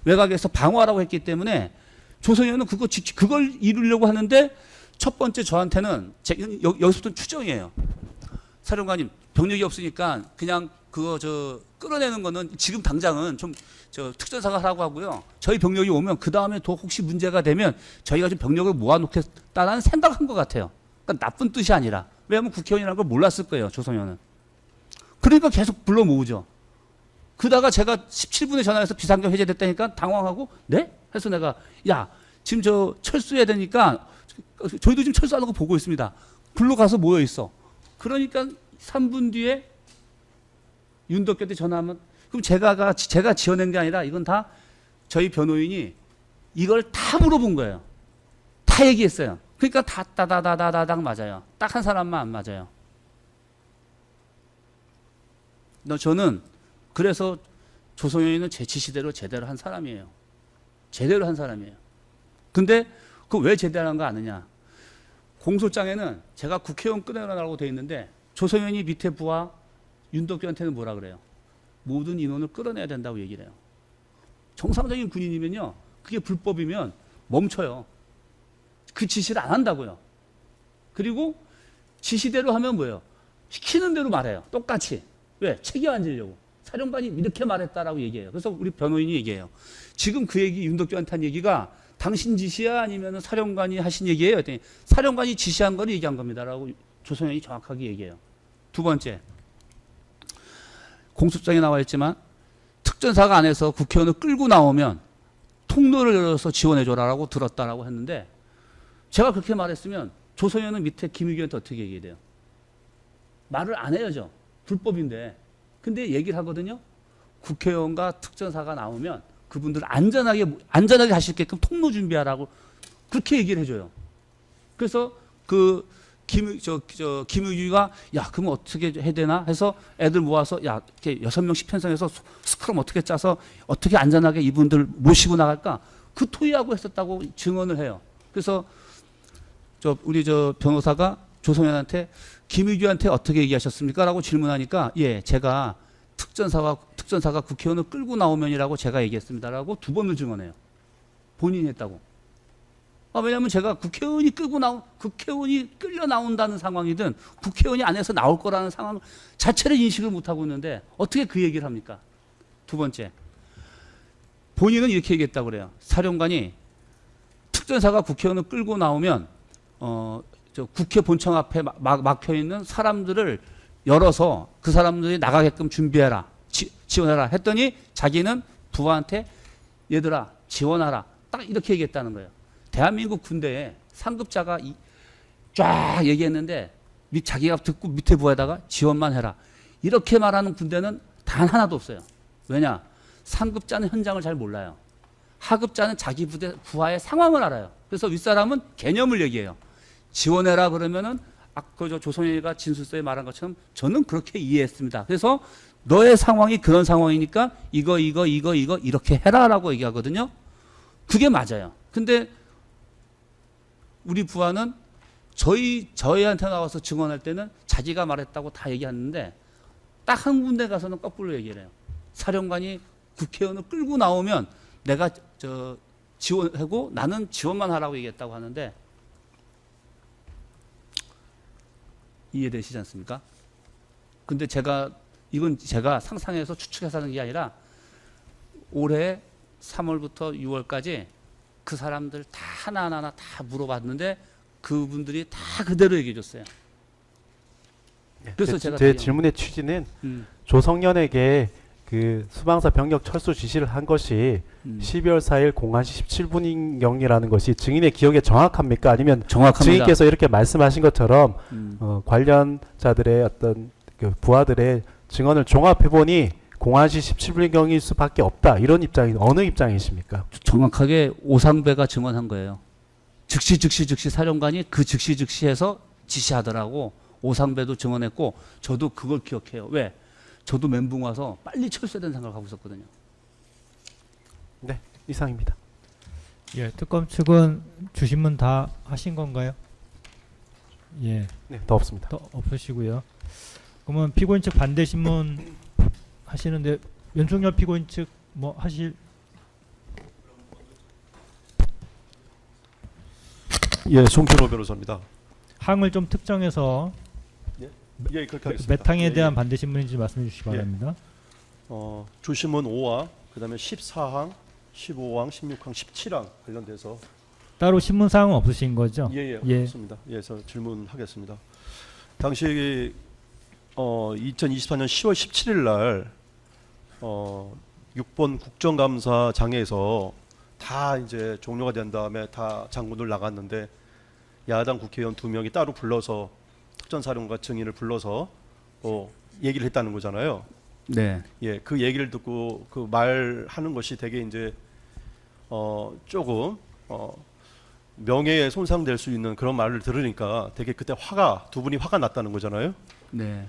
외곽에서 방어하라고 했기 때문에 조성현은 그걸 이루려고 하는데 첫 번째 저한테는 여기서부터 추정이에요. 사령관님 병력이 없으니까 그냥 그거 끌어내는 거는 지금 당장은 좀 특전사가 하라고 하고요. 저희 병력이 오면 그 다음에 더 혹시 문제가 되면 저희가 좀 병력을 모아놓겠다라는 생각한 것 같아요. 그러니까 나쁜 뜻이 아니라. 왜냐하면 국회의원이라는 걸 몰랐을 거예요. 조성현은. 그러니까 계속 불러 모으죠. 그러다가 제가 17분에 전화해서 비상경 해제됐다니까 당황하고 네? 해서 내가 야 지금 철수해야 되니까 저희도 지금 철수하는 거 보고 있습니다. 불러 가서 모여 있어. 그러니까 3분 뒤에 윤덕규한테 전화하면 그럼 제가 지어낸 게 아니라 이건 다 저희 변호인이 이걸 다 물어본 거예요. 다 얘기했어요. 그러니까 다 따다다다다닥 맞아요. 딱 한 사람만 안 맞아요. 저는 그래서 조성현이는 제 지시대로 제대로 한 사람이에요. 제대로 한 사람이에요. 근데 그 왜 제대로 한 거 아느냐. 공소장에는 제가 국회의원 끌어내라고 돼 있는데 조성현이 밑에 부하 윤덕규한테는 뭐라 그래요? 모든 인원을 끌어내야 된다고 얘기를 해요. 정상적인 군인이면요. 그게 불법이면 멈춰요. 그 지시를 안 한다고요. 그리고 지시대로 하면 뭐예요? 시키는 대로 말해요. 똑같이. 왜? 책임 안 지려고. 사령관이 이렇게 말했다라고 얘기해요. 그래서 우리 변호인이 얘기해요. 지금 그 얘기 윤덕규한테 한 얘기가 당신 지시야 아니면 사령관이 하신 얘기예요? 그랬더니 사령관이 지시한 걸 얘기한 겁니다라고 조성현이 정확하게 얘기해요. 두 번째. 공소장에 나와 있지만 특전사가 안에서 국회의원을 끌고 나오면 통로를 열어서 지원해줘라라고 들었다라고 했는데 제가 그렇게 말했으면 조성현은 밑에 김의겸한테 어떻게 얘기해야 돼요? 말을 안 해야죠. 불법인데. 근데 얘기를 하거든요. 국회의원과 특전사가 나오면 그분들 안전하게 하실 수 있게끔 통로 준비하라고 그렇게 얘기를 해줘요. 그래서 김의규가 야 그럼 어떻게 해야 되나 해서 애들 모아서 야 이렇게 6명씩 편성해서 스크럼 어떻게 짜서 어떻게 안전하게 이분들 모시고 나갈까 그 토의하고 했었다고 증언을 해요. 그래서 우리 변호사가 조성현한테 김의규한테 어떻게 얘기하셨습니까? 라고 질문하니까 예 제가 특전사가 국회의원을 끌고 나오면이라고 제가 얘기했습니다라고 2번을 증언해요. 본인이 했다고. 왜냐하면 제가 국회의원이 끌려 나온다는 상황이든 국회의원이 안에서 나올 거라는 상황 자체를 인식을 못하고 있는데 어떻게 그 얘기를 합니까? 두 번째. 본인은 이렇게 얘기했다고 그래요. 사령관이 특전사가 국회의원을 끌고 나오면 국회 본청 앞에 막혀있는 사람들을 열어서 그 사람들이 나가게끔 준비해라. 지원해라. 했더니 자기는 부하한테 얘들아 지원하라. 딱 이렇게 얘기했다는 거예요. 대한민국 군대에 상급자가 쫙 얘기했는데 자기가 듣고 밑에 부하에다가 지원만 해라. 이렇게 말하는 군대는 단 하나도 없어요. 왜냐? 상급자는 현장을 잘 몰라요. 하급자는 자기 부하의 상황을 알아요. 그래서 윗사람은 개념을 얘기해요. 지원해라 그러면은 조성현이가 진술서에 말한 것처럼 저는 그렇게 이해했습니다. 그래서 너의 상황이 그런 상황이니까 이거 이렇게 해라라고 얘기하거든요. 그게 맞아요. 근데 우리 부하는 저희한테 나와서 증언할 때는 자기가 말했다고 다 얘기하는데 딱 한 군데 가서는 거꾸로 얘기를 해요. 사령관이 국회의원을 끌고 나오면 내가 지원하고 나는 지원만 하라고 얘기했다고 하는데 이해되시지 않습니까? 근데 이건 제가 상상해서 추측해서 하는 게 아니라 올해 3월부터 6월까지 그 사람들 다 하나하나 다 물어봤는데 그분들이 다 그대로 얘기해 줬어요. 그래서 제 질문의 취지는 조성현에게 그 수방사 병력 철수 지시를 한 것이 12월 4일 01시 17분경이라는 것이 증인의 기억에 정확합니까? 아니면 정확합니다. 증인께서 이렇게 말씀하신 것처럼 관련자들의 어떤 그 부하들의 증언을 종합해보니 01시 17분경일 수밖에 없다. 이런 어느 입장이십니까? 정확하게 오상배가 증언한 거예요. 즉시 사령관이 그 즉시해서 지시하더라고. 오상배도 증언했고 저도 그걸 기억해요. 왜? 저도 멘붕 와서 빨리 철수해야 되는 생각을 하고 있었거든요. 네, 이상입니다. 예, 특검 측은 주신문 다 하신 건가요? 예. 네, 더 없습니다. 더 없으시고요. 그러면 피고인 측 반대 신문 하시는데 윤석열 피고인 측 뭐 하실 예, 송준호 변호사입니다. 항을 좀 특정해서 예, 그렇게 하겠습니다. 몇 항에 예, 대한 예. 반대 신문인지 말씀해 주시기 예. 바랍니다. 주신문 5항, 그다음에 14항, 15항, 16항, 17항 관련돼서 따로 신문 사항은 없으신 거죠? 예, 예. 그렇습니다. 예, 저 질문하겠습니다. 당시 2024년 10월 17일 날 6번 국정감사장에서 다 이제 종료가 된 다음에 다 장군들 나갔는데 야당 국회의원 2명이 따로 불러서 특전사령관 증인을 불러서 얘기를 했다는 거잖아요. 네. 예, 그 얘기를 듣고 그 말하는 것이 되게 이제 조금 명예에 손상될 수 있는 그런 말을 들으니까 되게 그때 두 분이 화가 났다는 거잖아요. 네.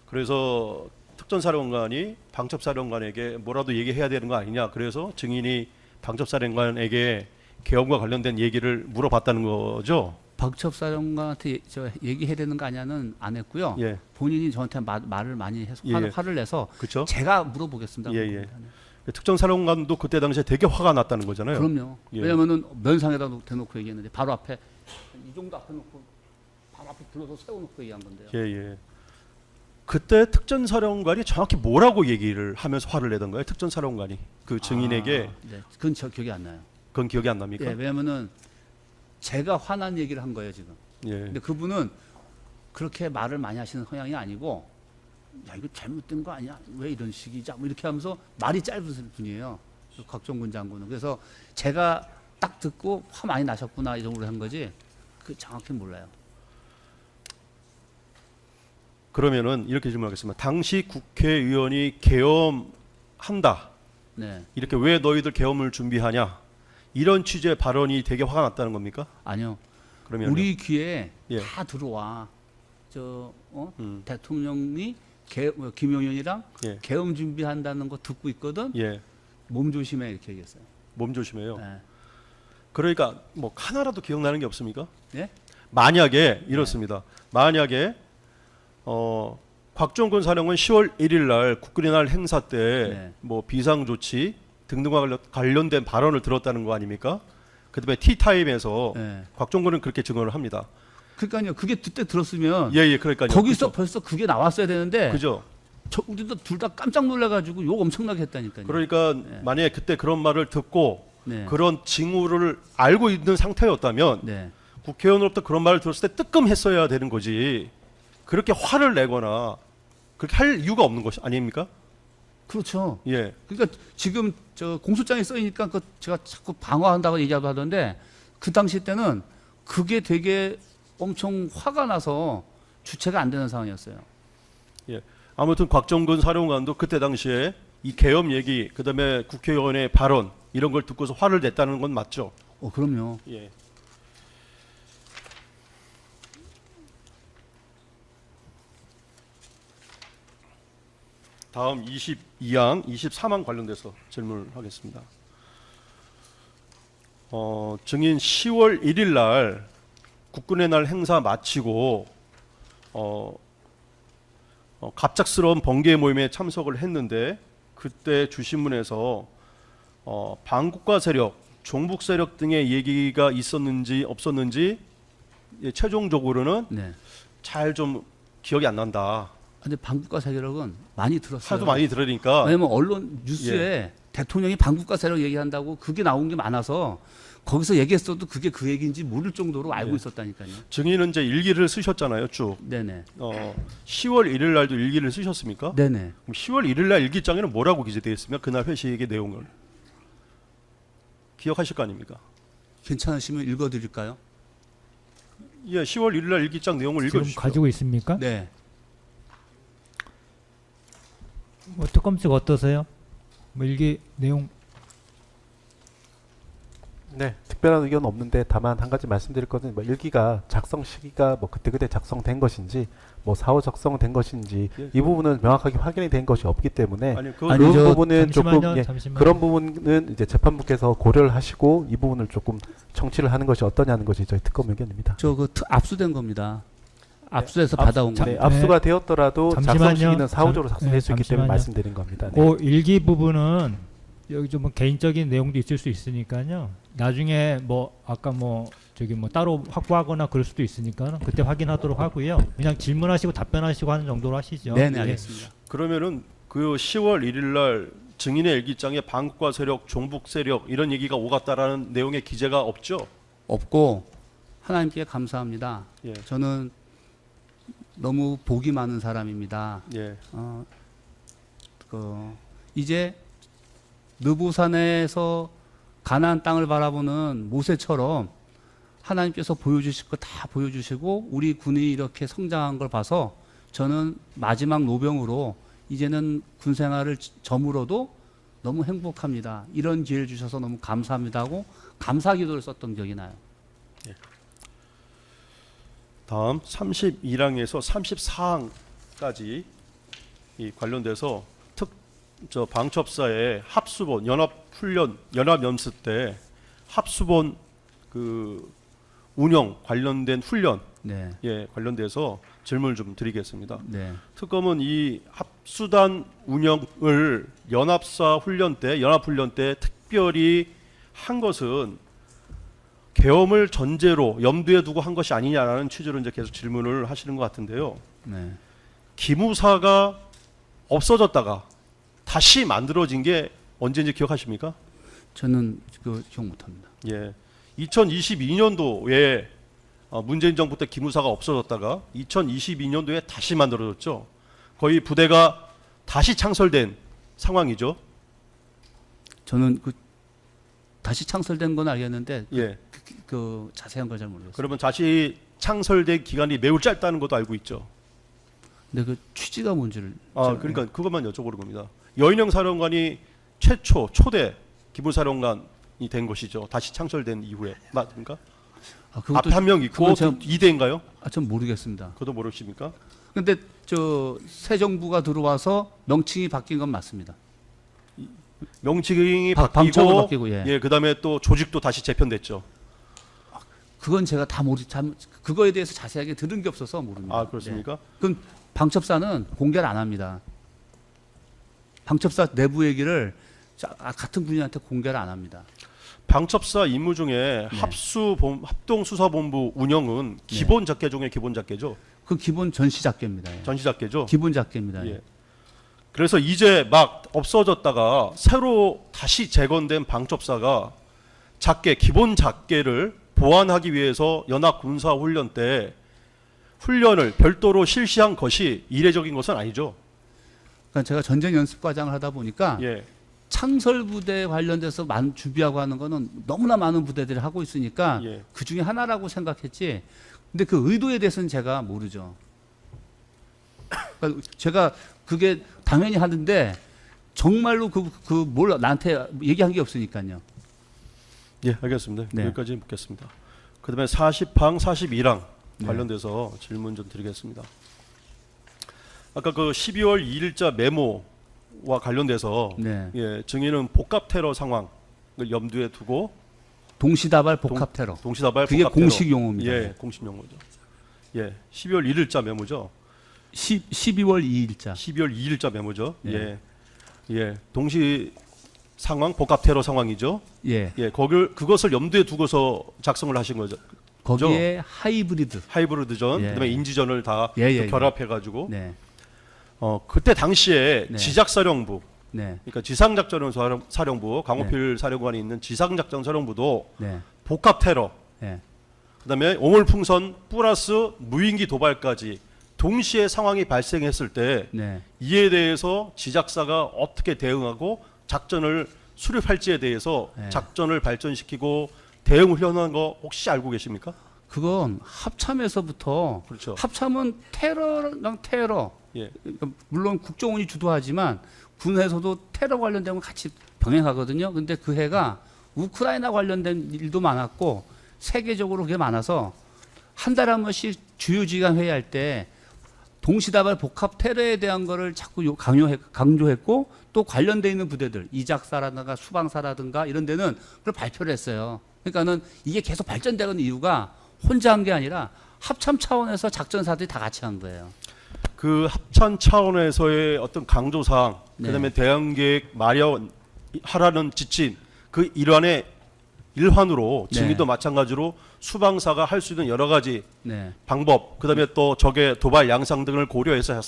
그래서 특전사령관이 방첩사령관에게 뭐라도 얘기해야 되는 거 아니냐. 그래서 증인이 방첩사령관에게 계엄과 관련된 얘기를 물어봤다는 거죠. 방첩사령관한테 저 얘기해야 되는 거 아니냐는 안 했고요. 예, 본인이 저한테 말을 많이 해서 예, 예. 화를 내서 그렇죠. 제가 물어보겠습니다. 예, 예. 특전사령관도 그때 당시에 되게 화가 났다는 거잖아요. 그럼요. 예. 왜냐면은 면상에다 대놓고 얘기했는데 바로 앞에 이 정도 앞에 놓고 바로 앞에 불러서 세워놓고 얘기한 건데요. 예, 예. 그때 특전사령관이 정확히 뭐라고 얘기를 하면서 화를 내던가요? 특전사령관이 그 증인에게. 네, 그건 저 기억이 안 나요. 그건 기억이 안 납니까? 예, 왜냐면은 제가 화난 얘기를 한 거예요 지금. 예. 근데 그분은 그렇게 말을 많이 하시는 성향이 아니고, 야 이거 잘못된 거 아니야? 왜 이런 식이자? 뭐 이렇게 하면서 말이 짧은 분이에요. 그 곽종근 장군은. 그래서 제가 딱 듣고 화 많이 나셨구나 이 정도로 한 거지. 그 정확히 몰라요. 그러면은 이렇게 질문하겠습니다. 당시 국회의원이 계엄한다. 네, 이렇게 왜 너희들 계엄을 준비하냐? 이런 취지의 발언이 되게 화가 났다는 겁니까? 아니요. 그러면 우리 귀에 예. 다 들어와. 음. 대통령이 김용현이랑 예. 계엄 준비한다는 거 듣고 있거든. 예. 몸 조심해 이렇게 얘기했어요. 몸 조심해요. 네. 그러니까 뭐 하나라도 기억나는 게 없습니까? 예? 만약에 이렇습니다. 만약에 곽종근 사령은 10월 1일 날 국군의 날 행사 때 뭐 비상 조치 등등과 관련된 발언을 들었다는 거 아닙니까? 그다음에 티타임에서 네. 곽종근은 그렇게 증언을 합니다. 그러니까요. 그게 그때 들었으면 예, 그러니까요. 거기서 벌써 그게 나왔어야 되는데 그죠? 우리도 둘 다 깜짝 놀라가지고 욕 엄청나게 했다니까요. 그러니까 만약에 그때 그런 말을 듣고 네. 그런 징후를 알고 있는 상태였다면 네. 국회의원으로부터 그런 말을 들었을 때 뜨끔했어야 되는 거지. 그렇게 화를 내거나 그렇게 할 이유가 없는 것이 아닙니까? 그렇죠. 예. 그러니까 지금 저 공소장에 써있니까 그 제가 자꾸 방어한다고 얘기하도 하던데 그 당시 때는 그게 되게 엄청 화가 나서 주체가 안 되는 상황이었어요. 아무튼 곽종근 사령관도 그때 당시에 이 계엄 얘기, 그다음에 국회의원의 발언 이런 걸 듣고서 화를 냈다는 건 맞죠? 그럼요. 예. 다음 22항, 23항 관련돼서 질문을 하겠습니다. 증인 10월 1일 날 국군의 날 행사 마치고 갑작스러운 번개 모임에 참석을 했는데 그때 주신문에서 반국가 세력, 종북 세력 등의 얘기가 있었는지 없었는지 최종적으로는 네. 잘 좀 기억이 안 난다. 근데 반국가 세력은 많이 들었어요. 하도 많이 들으니까 왜냐면 언론 뉴스에 대통령이 반국가 세력 얘기한다고 그게 나온 게 많아서 거기서 얘기했어도 그게 그 얘기인지 모를 정도로 알고 있었다니까요. 증인은 이제 일기를 쓰셨잖아요, 쭉. 네네. 10월 1일 날도 일기를 쓰셨습니까? 네네. 그럼 10월 1일 날 일기장에는 뭐라고 기재되어 있습니까? 그날 회식의 내용을 기억하실 거 아닙니까? 괜찮으시면 읽어드릴까요? 예, 10월 1일 날 일기장 내용을 지금 읽어주시죠. 가지고 있습니까? 네. 뭐 특검측 어떠세요? 뭐 일기 내용 네, 특별한 의견 없는데 다만 한 가지 말씀드릴 것은 뭐 일기가 작성 시기가 뭐 그때 작성된 것인지 뭐 사후 작성된 것인지 예. 이 부분은 명확하게 확인이 된 것이 없기 때문에 아니 그 아니, 그런 저 부분은 조금 잠시만요. 예, 잠시만요. 그런 부분은 이제 재판부께서 고려를 하시고 이 부분을 조금 청취를 하는 것이 어떠냐는 것이 저희 특검 의견입니다. 저 그 압수된 겁니다. 압수해서 압- 받아온 거. 네, 압수가 되었더라도 작성 잠시만요. 시기는 사후적으로 작성될 수 있기 때문에 잠시만요. 말씀드린 겁니다. 네. 그 일기 부분은 여기 좀 개인적인 내용도 있을 수 있으니까요. 나중에 뭐 아까 뭐 저기 뭐 따로 확보하거나 그럴 수도 있으니까 그때 확인하도록 하고요. 그냥 질문하시고 답변하시고 하는 정도로 하시죠. 네네 예. 알겠습니다. 그러면은 그 10월 1일 날 증인의 일기장에 반국가 세력, 종북 세력 이런 얘기가 오갔다라는 내용의 기재가 없죠? 없고 하나님께 감사합니다. 예. 저는 너무 복이 많은 사람입니다. 예. 이제 느부산에서 가나안 땅을 바라보는 모세처럼 하나님께서 보여주실 거 다 보여주시고 우리 군이 이렇게 성장한 걸 봐서 저는 마지막 노병으로 이제는 군 생활을 저물어도 너무 행복합니다. 이런 기회를 주셔서 너무 감사합니다 하고 감사 기도를 썼던 기억이 나요. 다음 32항에서 34항까지 이 관련돼서 방첩사의 합수본 연합훈련 연합연습 때 합수본 그 운영 관련된 훈련 네, 관련돼서 질문을 좀 드리겠습니다. 네, 특검은 이 합수단 운영을 연합훈련 때 특별히 한 것은 계엄을 전제로 염두에 두고 한 것이 아니냐라는 취지로 이제 계속 질문을 하시는 것 같은데요. 네. 기무사가 없어졌다가 다시 만들어진 게 언제인지 기억하십니까? 저는 그 기억 못합니다. 예, 2022년도에 문재인 정부 때 기무사가 없어졌다가 2022년도에 다시 만들어졌죠. 거의 부대가 다시 창설된 상황이죠. 저는 그 다시 창설된 건 알겠는데 예. 그 자세한 걸 잘 모르겠어요. 그러면 다시 창설된 기간이 매우 짧다는 것도 알고 있죠. 근데 그 취지가 뭔지를 제가- 그러니까 그것만 여쭤보는 겁니다. 여인영 사령관이 초대 기무사령관이 된 것이죠. 다시 창설된 이후에 맞습니까? 그것도 앞에 한 명 있고 그건 제가- 2대인가요? 전 모르겠습니다. 그것도 모르십니까? 근데 저 새 정부가 들어와서 명칭이 바뀐 건 맞습니다. 명칭이 방청으로 바뀌고, 바뀌고 예. 예, 그다음에 또 조직도 다시 재편됐죠. 그건 제가 다 그거에 대해서 자세하게 들은 게 없어서 모릅니다. 아, 그렇습니까? 네. 그럼 방첩사는 공개를 안 합니다. 방첩사 내부 얘기를 같은 분야한테 공개를 안 합니다. 방첩사 임무 중에 네. 합동수사본부 운영은 기본 작계 중에 기본 작계죠. 그 기본 전시 작계입니다. 예. 전시 작계죠. 기본 작계입니다. 예. 그래서 이제 막 없어졌다가 새로 다시 재건된 방첩사가 기본 작계를 보완하기 위해서 연합군사훈련 때 훈련을 별도로 실시한 것이 이례적인 것은 아니죠. 그러니까 제가 전쟁 연습 과장을 하다 보니까 예. 창설 부대 관련돼서 준비하고 하는 거는 너무나 많은 부대들이 하고 있으니까 예. 그 중에 하나라고 생각했지. 근데 그 의도에 대해서는 제가 모르죠. 그러니까 제가 그게 당연히 하는데 정말로 뭘 나한테 얘기한 게 없으니까요. 예, 알겠습니다. 네. 여기까지 묻겠습니다. 그다음에 40항, 41항 네. 관련돼서 질문 좀 드리겠습니다. 아까 그 12월 2일자 메모와 관련돼서 네. 예, 증인은 복합 테러 상황을 염두에 두고 동시다발 복합 테러. 동시다발 그게 복합 테러. 공식 용어입니다. 예, 공식 용어죠. 예, 12월 1일자 메모죠. 12월 2일자. 12월 2일자 메모죠. 예. 예. 예. 동시 상황 복합 테러 상황이죠. 예. 예. 그것을 염두에 두고서 작성을 하신 거죠. 거기에 하이브리드. 하이브리드전, 예. 그다음에 인지전을 다 예. 결합해 가지고 네. 그때 당시에 네. 지작사령부, 네. 그러니까 지상작전 사령부, 강호필 사령관이 있는 지상작전 사령부도 네. 복합 테러, 네. 그다음에 오물풍선 플러스 무인기 도발까지 동시에 상황이 발생했을 때 네. 이에 대해서 지작사가 어떻게 대응하고 작전을 수립할지에 대해서 네. 작전을 발전시키고 대응 훈련한 거 혹시 알고 계십니까? 그건 합참에서부터 그렇죠. 합참은 테러랑 테러. 예. 그러니까 물론 국정원이 주도하지만 군에서도 테러 관련된 건 같이 병행하거든요. 근데 그 해가 우크라이나 관련된 일도 많았고 세계적으로 그게 많아서 한 달에 한 번씩 주요지휘관 회의할 때 동시다발 복합 테러에 대한 거를 자꾸 강조했고 또 관련돼 있는 부대들 이작사라든가 수방사라든가 이런 데는 그걸 발표를 했어요. 그러니까는 이게 계속 발전되는 이유가 혼자 한 게 아니라 합참 차원에서 작전사들이 다 같이 한 거예요. 그 합참 차원에서의 어떤 강조사항, 네. 그다음에 대응계획 마련하라는 지침, 그 일환의 일환으로 네. 증인도 마찬가지로 수방사가 할 수 있는 여러 가지 네. 방법, 그다음에 또 적의 도발 양상 등을 고려해서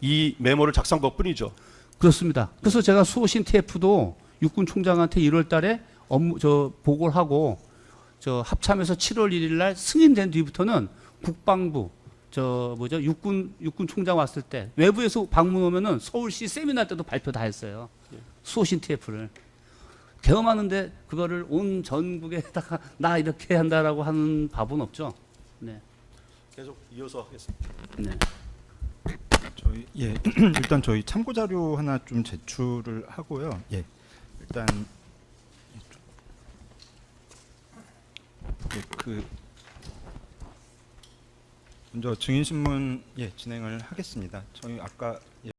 이 메모를 작성한 것뿐이죠. 그렇습니다. 그래서 제가 수호신 TF도 육군 총장한테 1월 달에 보고를 하고 합참에서 7월 1일 날 승인된 뒤부터는 국방부 육군 총장 왔을 때 외부에서 방문 오면은 서울시 세미나 때도 발표 다 했어요. 수호신 TF를 계엄하는데 그거를 온 전국에다가 나 이렇게 한다라고 하는 밥은 없죠. 네. 계속 이어서 하겠습니다. 네. 저희 일단 저희 참고 자료 하나 좀 제출을 하고요. 일단 먼저 증인 신문 진행을 하겠습니다. 저희 아까